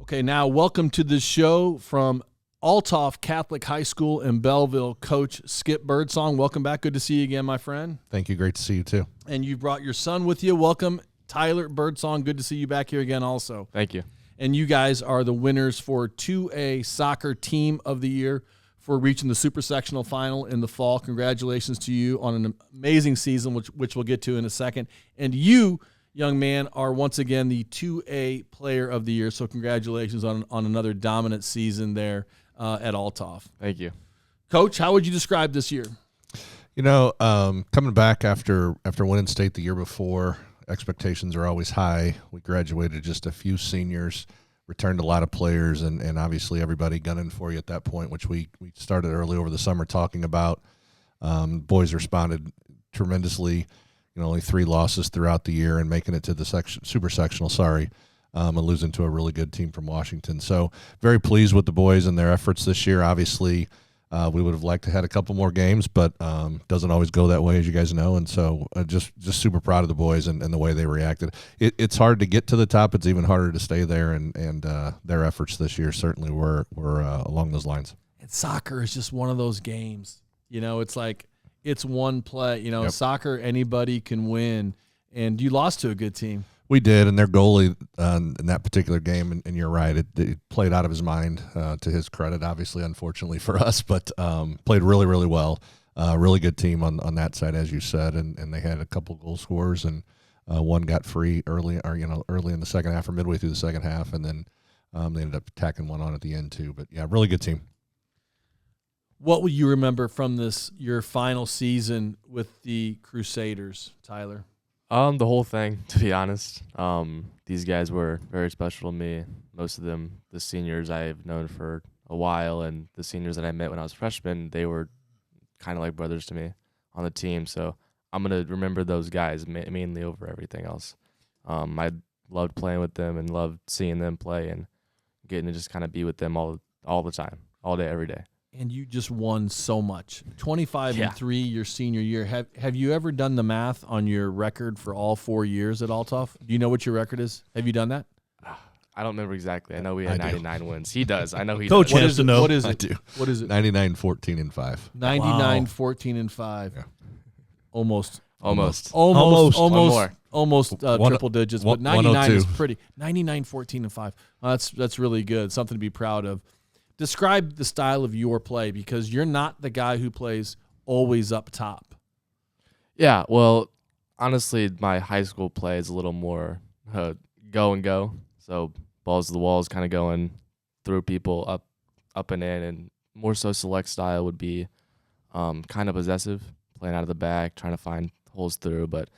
Okay, now welcome to the show from Althoff Catholic High School in Belleville, Coach Skip Birdsong. Welcome back. Good to see you again, my friend. Thank you. Great to see you, too. And you brought your son with you. Welcome, Tyler Birdsong. Good to see you back here again also. Thank you. And you guys are the winners for 2A Soccer Team of the Year for reaching the Super Sectional Final in the fall. Congratulations to you on an amazing season, which we'll get to in a second. And you, young man, are once again the 2A Player of the Year, so congratulations on another dominant season there at Althoff. Thank you. Coach, how would you describe this year? You know, coming back after winning state the year before, expectations are always high. We graduated just a few seniors, returned a lot of players, and obviously everybody gunning for you at that point, which we started early over the summer talking about. Boys responded tremendously. You know, only 3 losses throughout the year and making it to the super sectional, and losing to a really good team from Washington. So very pleased with the boys and their efforts this year. Obviously, we would have liked to have had a couple more games, but doesn't always go that way, as you guys know. And so just super proud of the boys and the way they reacted. It's hard to get to the top. It's even harder to stay there, and their efforts this year certainly were along those lines. And soccer is just one of those games. You know, it's like it's one play. You know, Yep. Soccer, anybody can win. And you lost to a good team. We did, and their goalie in that particular game, and you're right, it played out of his mind, to his credit, obviously, unfortunately for us, but played really, really well. Really good team on that side, as you said, and they had a couple goal scorers, and one got free early in the second half or midway through the second half, and then they ended up tacking one on at the end too. But yeah, really good team. What will you remember from your final season with the Crusaders, Tyler? The whole thing, to be honest. These guys were very special to me. Most of them, the seniors I've known for a while, and the seniors that I met when I was a freshman, they were kind of like brothers to me on the team. So I'm going to remember those guys mainly over everything else. I loved playing with them and loved seeing them play and getting to just kind of be with them all the time, all day, every day. And you just won so much. 25-3 your senior year. Have you ever done the math on your record for all 4 years at Althoff? Do you know what your record is? Have you done that? I don't remember exactly. I know we had 99 wins. He does. I know he Coach does. has to know. What is it? I do. What is it? 99, 14, and 5. 99, 14, and 5. Yeah. Almost. Triple digits, but 99 102. is pretty. 99, 14, and 5. Well, that's really good. Something to be proud of. Describe the style of your play, because you're not the guy who plays always up top. Yeah, well, honestly, my high school play is a little more go and go. So balls to the walls, kind of going through people up and in, and more so select style would be kind of possessive, playing out of the back, trying to find holes through. But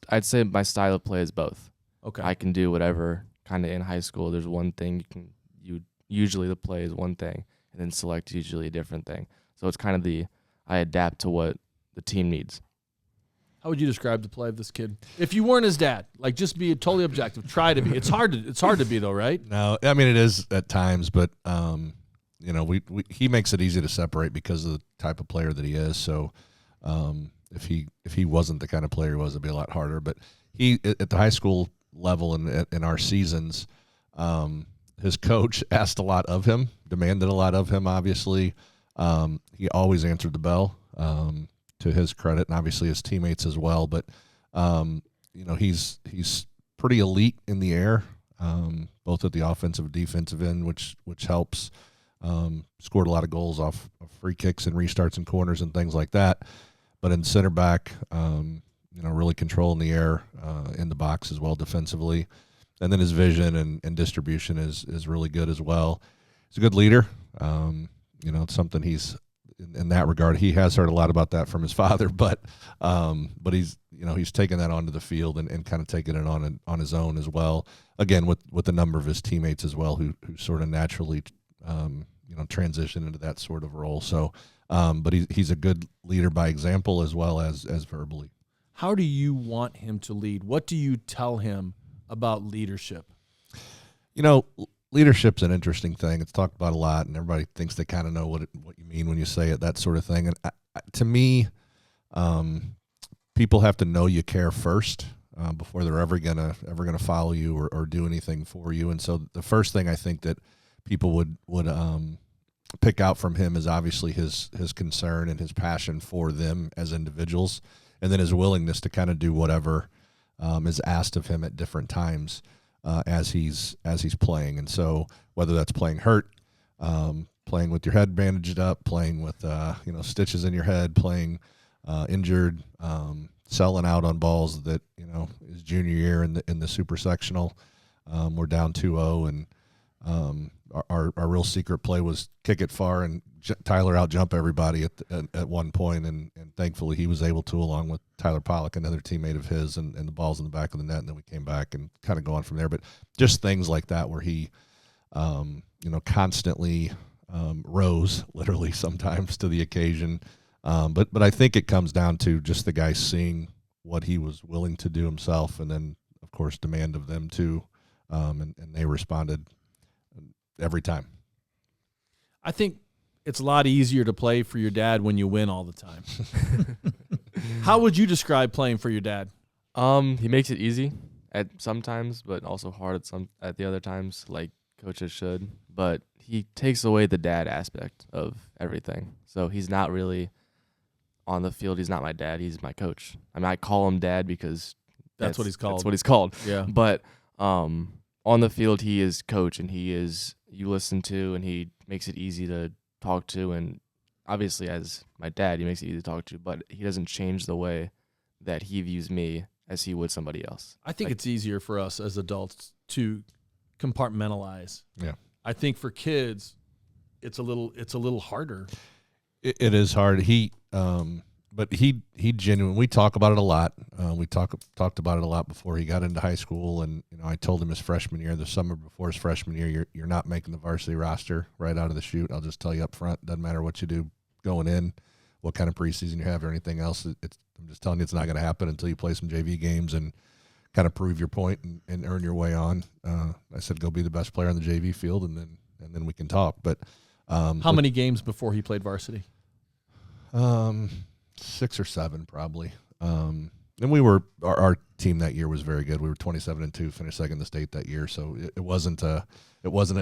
I'd say my style of play is both. Okay. I can do whatever kind of in high school. There's one thing usually the play is one thing, and then select is usually a different thing. So it's kind of I adapt to what the team needs. How would you describe the play of this kid? If you weren't his dad, like, just be totally objective. Try to be. It's hard to be though, right? No, I mean, it is at times, but he makes it easy to separate because of the type of player that he is. So if he wasn't the kind of player he was, it'd be a lot harder. But he, at the high school level and in our seasons, his coach asked a lot of him, demanded a lot of him, obviously. He always answered the bell, to his credit, and obviously his teammates as well. But, he's pretty elite in the air, both at the offensive and defensive end, which helps. Scored a lot of goals off of free kicks and restarts and corners and things like that. But in center back, really controlling the air in the box as well defensively. And then his vision and distribution is really good as well. He's a good leader. It's something he's in that regard. He has heard a lot about that from his father, but he's taken that onto the field and kind of taken it on his own as well. Again, with a number of his teammates as well, who sort of naturally transition into that sort of role. So, but he's a good leader by example as well as verbally. How do you want him to lead? What do you tell him about leadership? Leadership's an interesting thing. It's talked about a lot, and everybody thinks they kind of know what you mean when you say it, that sort of thing. And to me, people have to know you care first. before they're ever gonna follow you or do anything for you. And so the first thing I think that people would pick out from him is obviously his concern and his passion for them as individuals, and then his willingness to kind of do whatever is asked of him at different times as he's playing. And so whether that's playing hurt, playing with your head bandaged up, playing with stitches in your head, playing injured, selling out on balls that his junior year in the super sectional, we're down 2-0, and our real secret play was kick it far and Tyler out jump everybody at one point, and thankfully he was able to, along with Tyler Pollock, another teammate of his, and the ball's in the back of the net, and then we came back and kind of go on from there. But just things like that where he constantly rose literally sometimes to the occasion. But I think it comes down to just the guy seeing what he was willing to do himself, and then of course demand of them too, and they responded every time. I think it's a lot easier to play for your dad when you win all the time. How would you describe playing for your dad? He makes it easy at some times, but also hard at the other times, like coaches should. But he takes away the dad aspect of everything. So he's not really on the field. He's not my dad. He's my coach. I mean, I call him dad because that's what he's called. That's what he's called. Yeah. But on the field, he is coach, and he is you listen to, and he makes it easy to talk to. And obviously, as my dad, he makes it easy to talk to, but he doesn't change the way that he views me as he would somebody else. I think it's easier for us as adults to compartmentalize. Yeah. I think for kids, it's a little harder. It is hard. But he genuinely, we talk about it a lot. We talked about it a lot before he got into high school, and I told him his freshman year, the summer before his freshman year, you're not making the varsity roster right out of the chute. I'll just tell you up front, doesn't matter what you do going in, what kind of preseason you have or anything else. I'm just telling you, it's not going to happen until you play some JV games and kind of prove your point and earn your way on. I said, go be the best player on the JV field, and then we can talk. But how many games before he played varsity? 6 or 7 probably. And we were our team that year was very good. We were 27-2, finished second in the state that year. So it wasn't a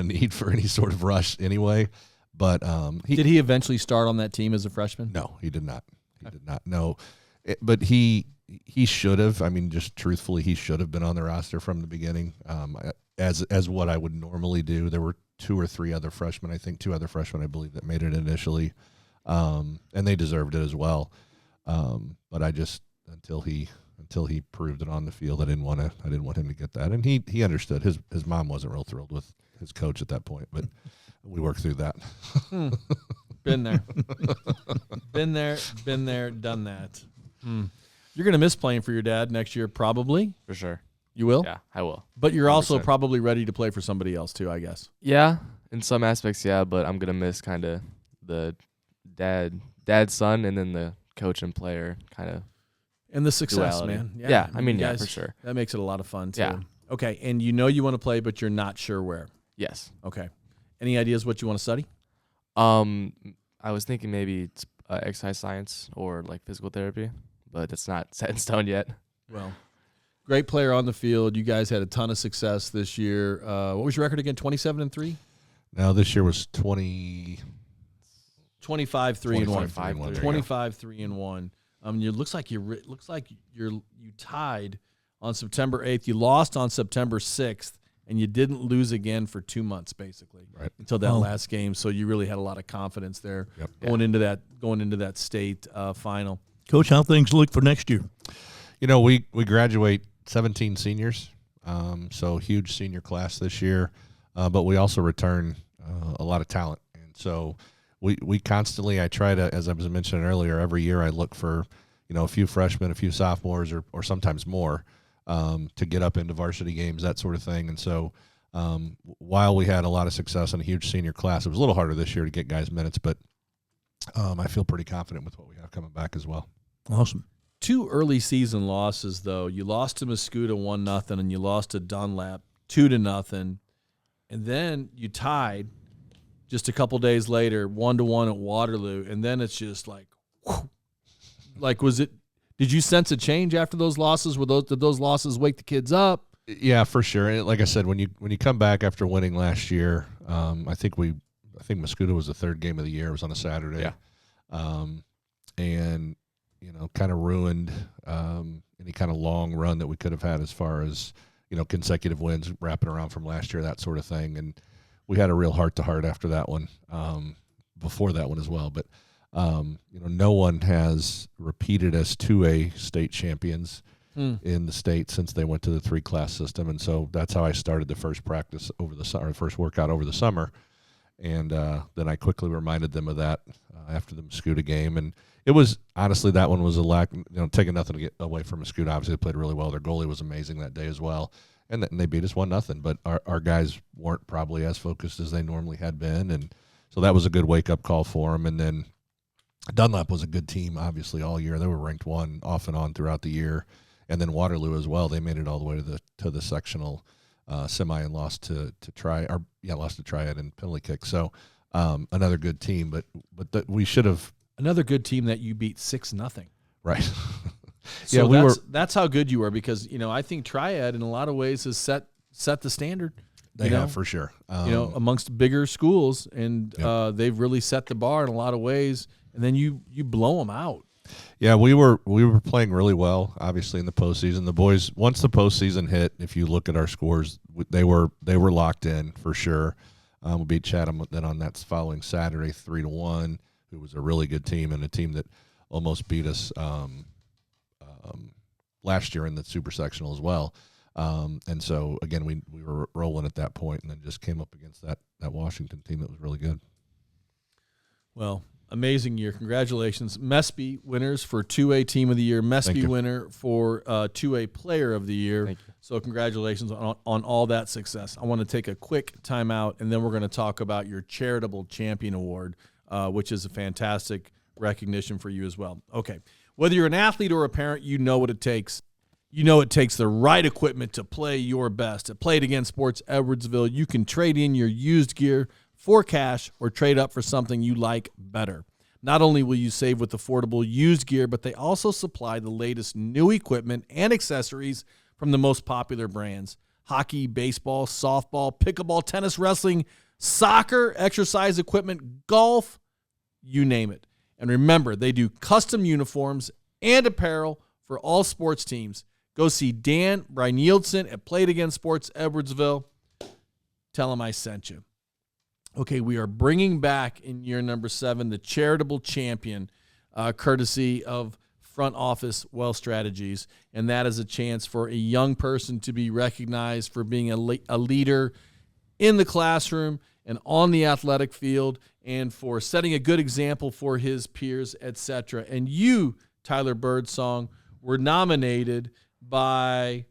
need for any sort of rush anyway. But did he eventually start on that team as a freshman? No, he did not. He did not. No, but he should have. I mean, just truthfully, he should have been on the roster from the beginning. As what I would normally do. There were 2 or 3 other freshmen. I think 2 other freshmen, I believe, that made it initially. And they deserved it as well. But I just until he proved it on the field, I didn't want him to get that. And he understood. His mom wasn't real thrilled with his coach at that point, but we worked through that. Been there, done that. You're gonna miss playing for your dad next year, probably. For sure. You will? Yeah, I will. But you're 100%. Also probably ready to play for somebody else too, I guess. Yeah, in some aspects, yeah. But I'm gonna miss kind of the dad son, and then the coach and player kind of. And the success, duality. Man. Yeah, I mean, guys, for sure. That makes it a lot of fun too. Yeah. Okay, and you want to play, but you're not sure where. Yes. Okay. Any ideas what you want to study? I was thinking maybe it's exercise science or like physical therapy, but it's not set in stone yet. Well, great player on the field. You guys had a ton of success this year. What was your record again? 27-3? No, this year was 25-3-1. 25-3-1. It looks like you tied on September 8th. You lost on September 6th, and you didn't lose again for 2 months, basically, right, until that last game. So you really had a lot of confidence there going into that state final. Coach, how things look for next year? We graduate 17 seniors, so huge senior class this year, but we also return a lot of talent, and so. We constantly, I try to, as I was mentioning earlier, every year I look for, a few freshmen, a few sophomores, or sometimes more, to get up into varsity games, that sort of thing. And so while we had a lot of success in a huge senior class, it was a little harder this year to get guys minutes, but I feel pretty confident with what we have coming back as well. Awesome. 2 early season losses, though. You lost to Mascoutah 1-0, and you lost to Dunlap 2-0, and then you tied just a couple days later, 1-1 at Waterloo, and then it's just like, whew. Like, Did you sense a change after those losses? Did those losses wake the kids up? Yeah, for sure. And like I said, when you come back after winning last year, I think Muscuda was the third game of the year. It was on a Saturday. Yeah. And kind of ruined any kind of long run that we could have had as far as consecutive wins wrapping around from last year, that sort of thing. And we had a real heart-to-heart after that one, before that one as well. But no one has repeated as 2A state champions in the state since they went to the 3-class system. And so that's how I started the first practice over the summer, first workout over the summer. And then I quickly reminded them of that after the Muscuda game. And it was, honestly, that one was a lack, taking nothing to get away from Muscuda. Obviously, they played really well. Their goalie was amazing that day as well. And they beat us 1-0. But our guys weren't probably as focused as they normally had been. And so that was a good wake-up call for them. And then Dunlap was a good team, obviously, all year. They were ranked 1 off and on throughout the year. And then Waterloo as well. They made it all the way to the sectional semi and lost to Triad in penalty kick. So another good team, but we should have another good team that you beat 6-0. Right. So that's how good you were, because I think Triad in a lot of ways has set the standard. They have, for sure. Amongst bigger schools, and they've really set the bar in a lot of ways. And then you blow them out. Yeah, we were playing really well, obviously, in the postseason. The boys, once the postseason hit, if you look at our scores, they were locked in for sure. We beat Chatham then on that following Saturday 3-1, who was a really good team and a team that almost beat us last year in the super sectional as well. And so again, we were rolling at that point, and then just came up against that Washington team that was really good. Well, amazing year. Congratulations. Mespy winners for 2A Team of the Year. Mespy winner for 2A Player of the Year. Thank you. So congratulations on all that success. I want to take a quick timeout, and then we're going to talk about your Charitable Champion Award, which is a fantastic recognition for you as well. Okay. Whether you're an athlete or a parent, you know what it takes. You know it takes the right equipment to play your best. At Play It Again Sports Edwardsville, you can trade in your used gear for cash or trade up for something you like better. Not only will you save with affordable used gear, but they also supply the latest new equipment and accessories from the most popular brands: hockey, baseball, softball, pickleball, tennis, wrestling, soccer, exercise equipment, golf, you name it. And remember, they do custom uniforms and apparel for all sports teams. Go see Dan Brynildson at Play It Again Sports Edwardsville. Tell him I sent you. Okay, we are bringing back in year number 7 the Charitable Champion, courtesy of Front Office Wealth Strategies, and that is a chance for a young person to be recognized for being a leader in the classroom and on the athletic field, and for setting a good example for his peers, etc. And you, Tyler Birdsong, were nominated by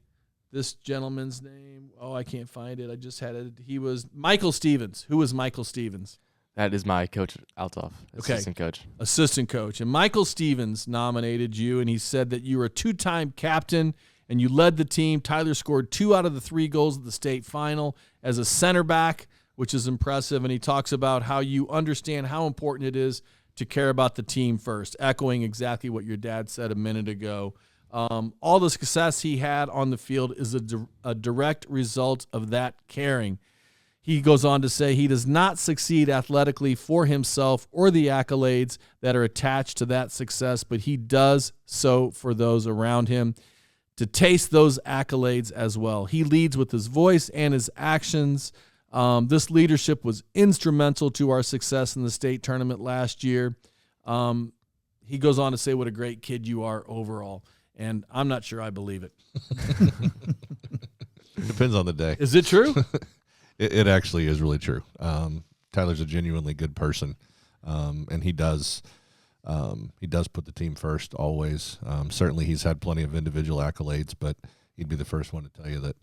this gentleman's name. Oh, I can't find it. I just had it. He was Michael Stevens. Who was Michael Stevens? That is my coach, Althoff, assistant coach. Assistant coach. And Michael Stevens nominated you, and he said that you were a 2-time captain and you led the team. Tyler scored 2 out of the 3 goals at the state final as a center back, which is impressive. And he talks about how you understand how important it is to care about the team first, echoing exactly what your dad said a minute ago. All the success he had on the field is a direct result of that caring. He goes on to say he does not succeed athletically for himself or the accolades that are attached to that success, but he does so for those around him to taste those accolades as well. He leads with his voice and his actions. This leadership was instrumental to our success in the state tournament last year. He goes on to say what a great kid you are overall. And I'm not sure I believe it. Depends on the day. Is it true? It actually is really true. Tyler's a genuinely good person, and he does put the team first always. Certainly he's had plenty of individual accolades, but he'd be the first one to tell you that,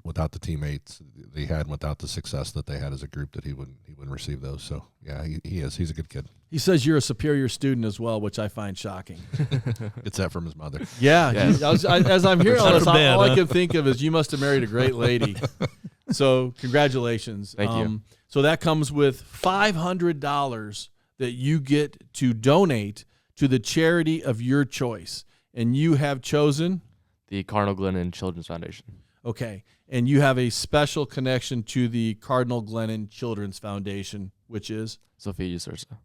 without the teammates they had and without the success that they had as a group, that he wouldn't receive those. So, yeah, he is. He's a good kid. He says you're a superior student as well, which I find shocking. It's that from his mother. Yeah. As I'm hearing all this, Dad, all I can think of is you must have married a great lady. So congratulations. Thank you. So that comes with $500 that you get to donate to the charity of your choice. and you have chosen The Cardinal Glennon Children's Foundation. Okay, and you have a special connection to the Cardinal Glennon Children's Foundation, which is? Sophia Usursa.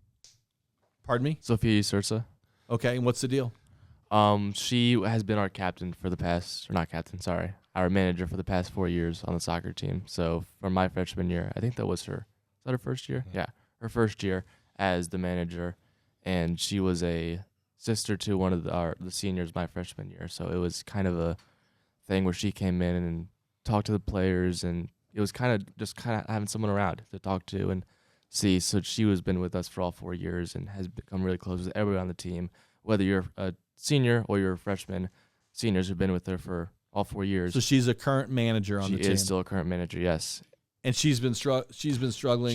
Pardon me? Sophia Usursa. Okay, and what's the deal? She has been our captain for the past, or not captain, sorry, our manager for the past 4 years on the soccer team. So for my freshman year, I think that was her. Is that her first year? Yeah, her first year as the manager, and she was a sister to one of the seniors my freshman year. So it was kind of a thing where she came in and talked to the players, and it was kind of having someone around to talk to and see. So she has been with us for all 4 years and has become really close with everyone on the team, whether you're a senior or you're a freshman. Seniors have been with her for all 4 years. So she's a current manager on the team. She is still a current manager, yes. And she's been struggling. She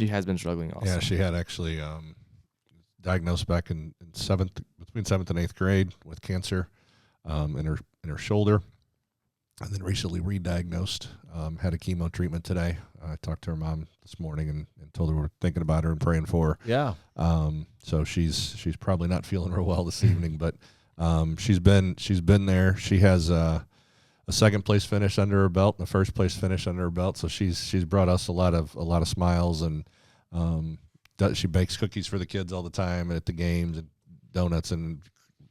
has been struggling also. Yeah, she had actually diagnosed back in between 7th and 8th grade with cancer in her shoulder, and then recently re-diagnosed. Had a chemo treatment today. I talked to her mom this morning and told her we're thinking about her and praying for her. Yeah. So she's probably not feeling real well this evening, but she's been there. She has a second place finish under her belt and a first place finish under her belt. So she's brought us a lot of smiles, and she bakes cookies for the kids all the time at the games, and donuts and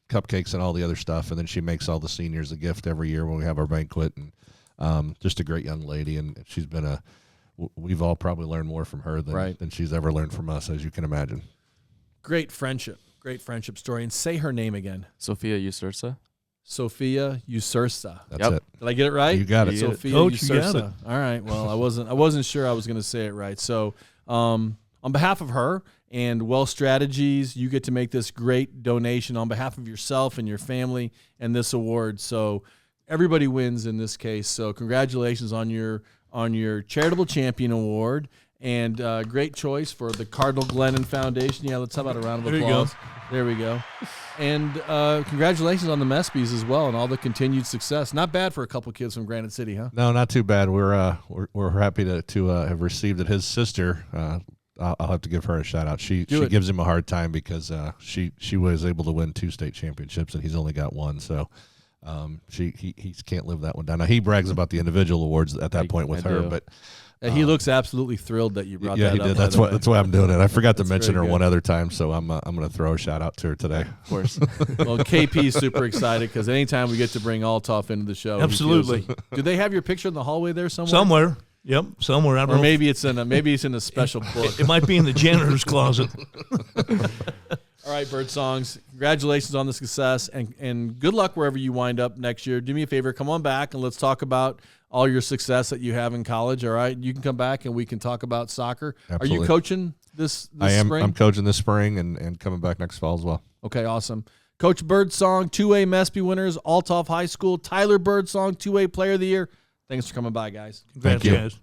cupcakes and all the other stuff. And then she makes all the seniors a gift every year when we have our banquet. And just a great young lady. And she's been we've all probably learned more from her than she's ever learned from us, as you can imagine. Great friendship story. And say her name again. Sophia Usursa. Sophia Usursa. That's Yep. it. Did I get it right? You got it. Sophia Coach, you Usursa. got it. All right. Well, I wasn't sure I was going to say it right. So, on behalf of her and Well Strategies, you get to make this great donation on behalf of yourself and your family and this award. So, everybody wins in this case. So, congratulations on your Charitable Champion Award, and great choice for the Cardinal Glennon Foundation. Yeah, let's have a round of applause. There we go. And congratulations on the Mespies as well and all the continued success. Not bad for a couple kids from Granite City, huh? No, not too bad. We're happy to have received it. His sister, I'll have to give her a shout out. She gives him a hard time because she was able to win 2 state championships and he's only got 1. So he can't live that one down. Now he brags about the individual awards at that point with her, but he looks absolutely thrilled that you brought that up. Yeah, he did. That's why I'm doing it. I forgot to mention her very good. one other time, so I'm going to throw a shout out to her today. Of course. Well, KP is super excited because anytime we get to bring Althoff into the show, Absolutely. Do they have your picture in the hallway there somewhere? Somewhere. Yep, somewhere. I don't Or know. maybe it's in a special book. It might be in the janitor's closet. All right, Birdsongs, congratulations on the success, and good luck wherever you wind up next year. Do me a favor, come on back, and let's talk about all your success that you have in college, all right? You can come back, and we can talk about soccer. Absolutely. Are you coaching this I am. spring? I'm coaching this spring and coming back next fall as well. Okay, awesome. Coach Birdsong, 2A Mespy winners, Althoff High School. Tyler Birdsong, 2A Player of the Year. Thanks for coming by, guys. Thank you. Guys.